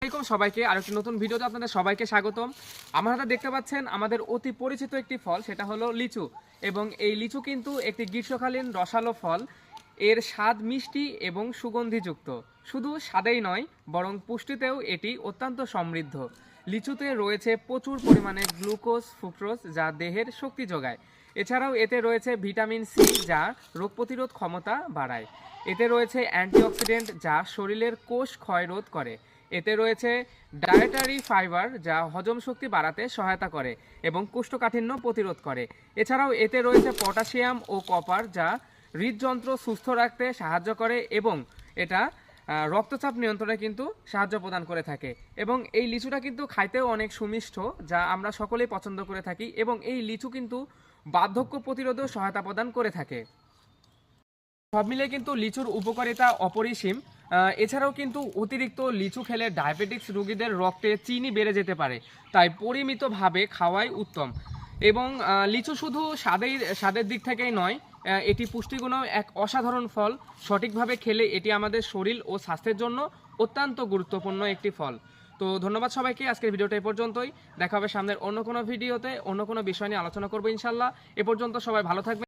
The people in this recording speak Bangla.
আসসালামু সবাইকে আরেকটি নতুন ভিডিওতে আপনাদের সবাইকে স্বাগতম। আমার হাতে দেখতে পাচ্ছেন আমাদের অতি পরিচিত একটি ফল, সেটা হলো লিচু। এবং এই লিচু কিন্তু একটি গ্রীষ্মকালীন রসালো ফল। এর স্বাদ মিষ্টি এবং সুগন্ধিযুক্ত। শুধু স্বাদেই নয়, বরং পুষ্টিতেও এটি অত্যন্ত সমৃদ্ধ। লিচুতে রয়েছে প্রচুর পরিমাণে গ্লুকোজ, ফ্রুক্টোজ, যা দেহের শক্তি যোগায়। এছাড়াও এতে রয়েছে ভিটামিন সি, যা রোগ প্রতিরোধ ক্ষমতা বাড়ায়। এতে রয়েছে অ্যান্টিঅক্সিডেন্ট, যা শরীরের কোষ ক্ষয় রোধ করে। এতে রয়েছে ডায়েটারি ফাইবার, যা হজম শক্তি বাড়াতে সহায়তা করে এবং কোষ্ঠকাঠিন্য প্রতিরোধ করে। এছাড়াও এতে রয়েছে পটাশিয়াম ও কপার, যা হৃদযন্ত্র সুস্থ রাখতে সাহায্য করে এবং এটা রক্তচাপ নিয়ন্ত্রণে কিন্তু সাহায্য প্রদান করে থাকে। এবং এই লিচুটা কিন্তু খাইতেও অনেক সুমিষ্ট, যা আমরা সকলেই পছন্দ করে থাকি। এবং এই লিচু কিন্তু বার্ধক্য প্রতিরোধেও সহায়তা প্রদান করে থাকে। সব মিলিয়ে কিন্তু লিচুর উপকারিতা অপরিসীম। এছাড়াও কিন্তু অতিরিক্ত লিচু খেলে ডায়াবেটিক্স রোগীদের রক্তে চিনি বেড়ে যেতে পারে, তাই পরিমিতভাবে খাওয়াই উত্তম। এবং লিচু শুধু স্বাদের দিক থেকেই নয়, এটি পুষ্টিগুণও এক অসাধারণ ফল। সঠিকভাবে খেলে এটি আমাদের শরীর ও স্বাস্থ্যের জন্য অত্যন্ত গুরুত্বপূর্ণ একটি ফল। তো ধন্যবাদ সবাইকে। আজকের ভিডিওটা এ পর্যন্তই। দেখা হবে সামনের অন্য কোনো ভিডিওতে, অন্য কোনো বিষয় নিয়ে আলোচনা করবো ইনশাল্লাহ। এ পর্যন্ত সবাই ভালো থাকবেন।